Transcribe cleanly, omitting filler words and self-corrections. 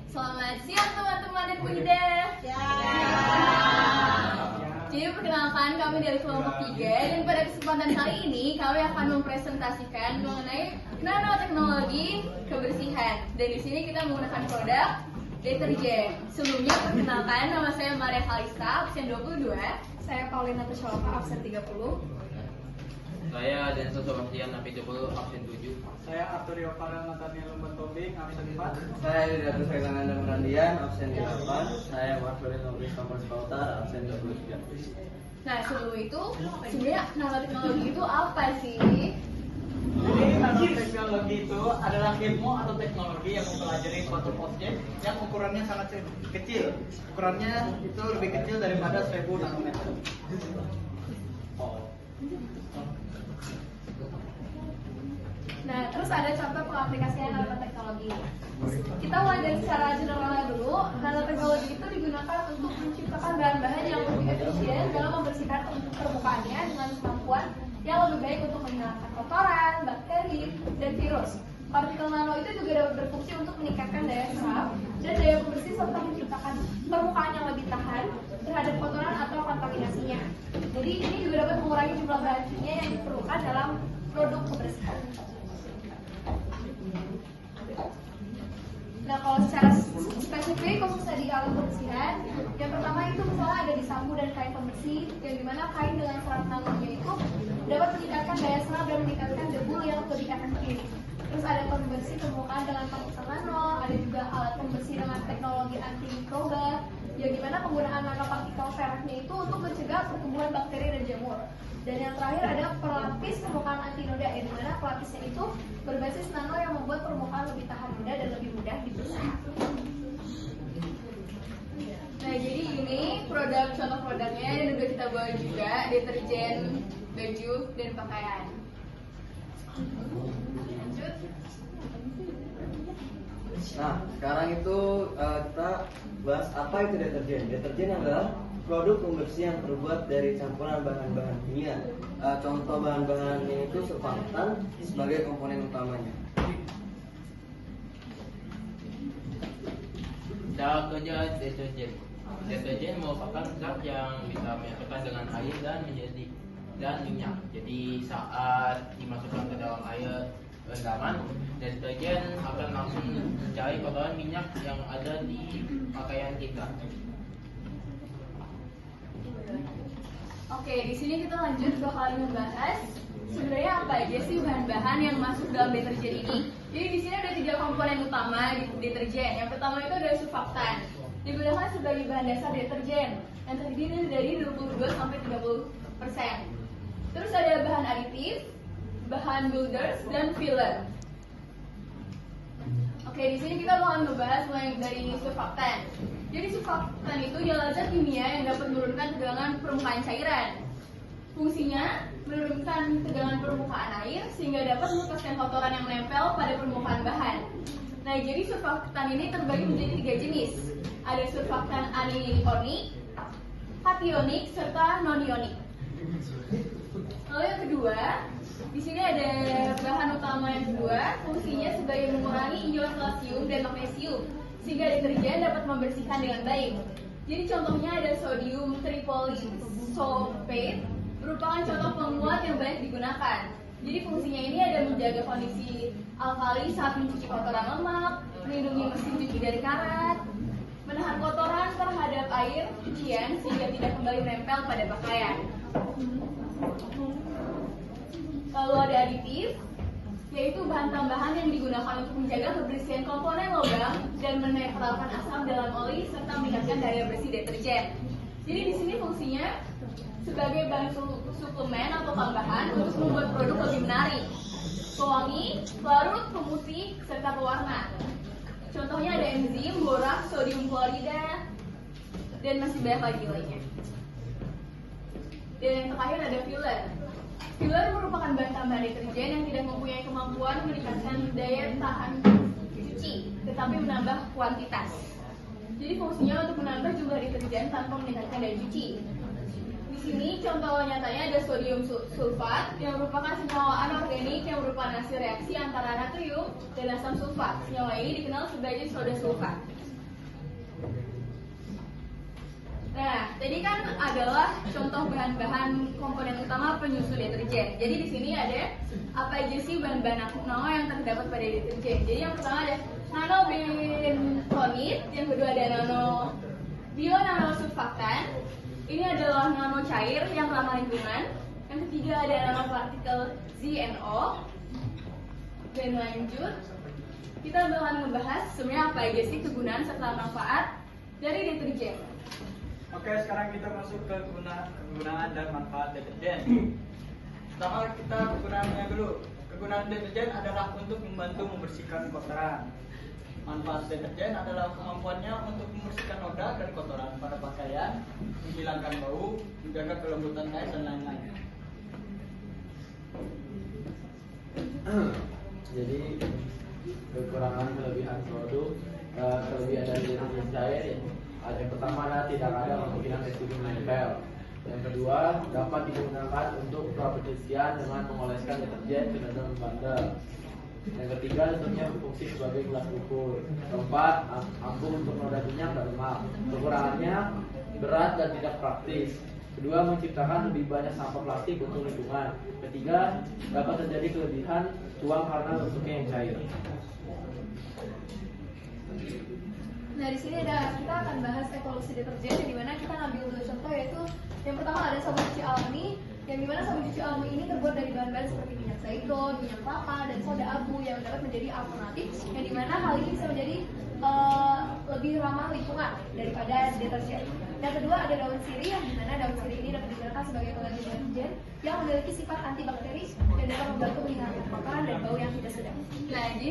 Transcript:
Selamat siang teman-teman dan Bunda. Jadi perkenalkan kami dari kelompok 3 dan pada kesempatan kali ini kami akan mempresentasikan mengenai nanoteknologi kebersihan. Dan di sini kita menggunakan produk deterjen. Sebelumnya perkenalkan, nama saya Maria Kalista, absen 22. Saya Paulina Tusholka, absen 30. Saya Denso Sebastian, API 20, absen 7. Saya Arturio Farel Nathaniel Lumban Tobing, absen 4. Saya Didatus Regananda Merandian, absen 8. Saya Marcelin Nobis Kampus Kautar, absen 29. Nah, sebelum itu, sebenarnya nanoteknologi itu apa sih? Jadi nanoteknologi itu adalah ilmu atau teknologi yang mempelajari suatu objek yang ukurannya sangat kecil. Ukurannya itu lebih kecil daripada 1000 nanometer. Nah, terus ada contoh pengaplikasian nanoteknologi. Kita mulai dari secara generalnya dulu. Nanoteknologi itu digunakan untuk menciptakan bahan-bahan yang lebih efisien dalam membersihkan permukaannya dengan kemampuan yang lebih baik untuk menghilangkan kotoran, bakteri, dan virus. Partikel nano itu juga dapat berfungsi untuk meningkatkan daya serap dan daya pembersih serta menciptakan permukaan yang lebih tahan terhadap kotoran atau kontaminasinya. Jadi ini juga dapat mengurangi jumlah bahan kimia yang diperlukan dalam produk kebersihan. Nah, kalau secara spesifik khususnya di alat kebersihan, yang pertama itu misalnya ada di sampo dan kain pembersih, yang dimana kain dengan serat nanonya itu dapat meningkatkan daya serap dan meningkatkan debu yang lebih efektif. Terus ada pembersih permukaan dengan partikel nano, ada juga alat pembersih dengan teknologi anti mikroba, yang dimana penggunaan nanopartikel feraknya itu untuk mencegah pertumbuhan bakteri dan jamur. Dan yang terakhir ada pelapis permukaan anti noda, yang dimana pelapisnya itu berbasis nano yang membuat permukaan lebih tahan noda dan lebih mudah dibersih. Nah, jadi ini contoh produknya dan udah kita bawa juga deterjen baju dan pakaian. Lanjut. Nah, sekarang itu kita bahas apa itu deterjen. Deterjen adalah produk pembersih yang terbuat dari campuran bahan-bahan kimia. Contoh bahan-bahannya itu surfaktan sebagai komponen utamanya. Cara kerja deterjen. Deterjen merupakan zat yang bisa menyatukan dengan air dan minyak. Jadi saat dimasukkan ke dalam air rendaman, deterjen akan langsung mencari kotoran minyak yang ada di pakaian kita. Oke, di sini kita lanjut bakalan membahas sebenarnya apa aja sih bahan-bahan yang masuk dalam deterjen ini. Jadi di sini ada 3 komponen utama di deterjen. Yang pertama itu adalah surfaktan. Digunakan sebagai bahan dasar deterjen yang terdiri dari 22 sampai 30%. Terus ada bahan aditif, bahan builders, dan filler. Oke, di sini kita mau membahas mulai dari surfaktan. Jadi surfaktan itu adalah zat kimia yang dapat menurunkan tegangan permukaan cairan. Fungsinya menurunkan tegangan permukaan air sehingga dapat melepaskan kotoran yang menempel pada permukaan bahan. Nah, jadi surfaktan ini terbagi menjadi 3 jenis. Ada surfaktan anionic, kationik, serta non-ionik. Lalu yang kedua, di sini ada bahan utama yang kedua, fungsinya sebagai mengurangi ion kalsium dan magnesium sehingga deterjen dapat membersihkan dengan baik. Jadi contohnya ada sodium tripolysulfate, merupakan contoh penguat yang banyak digunakan. Jadi fungsinya ini ada menjaga kondisi alkali saat mencuci kotoran lemak, melindungi mesin cuci dari karat, menahan kotoran terhadap air cucian sehingga tidak kembali menempel pada pakaian. Lalu ada aditif, yaitu bahan tambahan yang digunakan untuk menjaga kebersihan komponen logam dan menetralkan asam dalam oli serta meningkatkan daya bersih deterjen. Jadi di sini fungsinya sebagai bahan suplemen atau tambahan untuk membuat produk lebih menarik, pewangi, pelarut, pemutih, serta pewarna. Contohnya ada enzim, boraks, sodium klorida, dan masih banyak lagi lainnya. Dan yang terakhir ada filler. Filler merupakan bahan tambahan deterjen yang tidak mempunyai kemampuan meningkatkan daya tahan cuci, tetapi menambah kuantitas. Jadi fungsinya untuk menambah jumlah deterjen tanpa meningkatkan daya cuci. Di sini contoh nyatanya ada sodium sulfat yang merupakan senyawa anorganik yang merupakan hasil reaksi antara natrium dan asam sulfat. Senyawa ini dikenal sebagai soda sulfat. Nah, tadi kan adalah contoh bahan-bahan komponen utama penyusun deterjen. Jadi di sini ada apa aja sih bahan-bahan nano yang terdapat pada deterjen. Jadi yang pertama ada nano bentonit, yang kedua ada nano nanosurfaktan. Ini adalah nano cair yang ramah lingkungan. Yang ketiga ada nanopartikel ZNO. Dan lanjut, kita bakalan ngebahas sebenarnya apa aja sih kegunaan serta manfaat dari deterjen. Oke, sekarang kita masuk ke kegunaan dan manfaat deterjen. Pertama kita kegunaannya dulu. Kegunaan deterjen adalah untuk membantu membersihkan kotoran. Manfaat deterjen adalah kemampuannya untuk membersihkan noda dan kotoran pada pakaian, menghilangkan bau, menjaga kelembutan kain dan lain-lain. Jadi kekurangan kelebihan produk, kelebihan dari deterjen cair ada yang pertama adalah tidak ada kemungkinan residu menempel. Yang kedua dapat digunakan untuk percucian dengan mengoleskan deterjen ke dalam bandel. Yang ketiga tentunya berfungsi sebagai gelas ukur. Keempat ampuh untuk noda minyak dan lemak. Kekurangannya berat dan tidak praktis. Kedua menciptakan lebih banyak sampah plastik untuk lingkungan. Ketiga dapat terjadi kelebihan tuang karena bentuknya yang cair. Nah, di sini kita akan bahas evolusi deterjen, di mana kita ngambil dua contoh, yaitu yang pertama ada sabun cuci alami, yang dimana sabun cuci alami ini terbuat dari bahan-bahan seperti minyak zaitun, minyak kelapa, dan soda abu yang dapat menjadi alternatif, yang dimana hal ini bisa menjadi lebih ramah lingkungan daripada deterjen. Yang kedua ada daun sirih, yang dimana daun sirih ini dapat digunakan sebagai pengganti deterjen yang memiliki sifat antibakteri dan dapat membantu menghilangkan kotoran dan bau yang tidak sedap. Nah,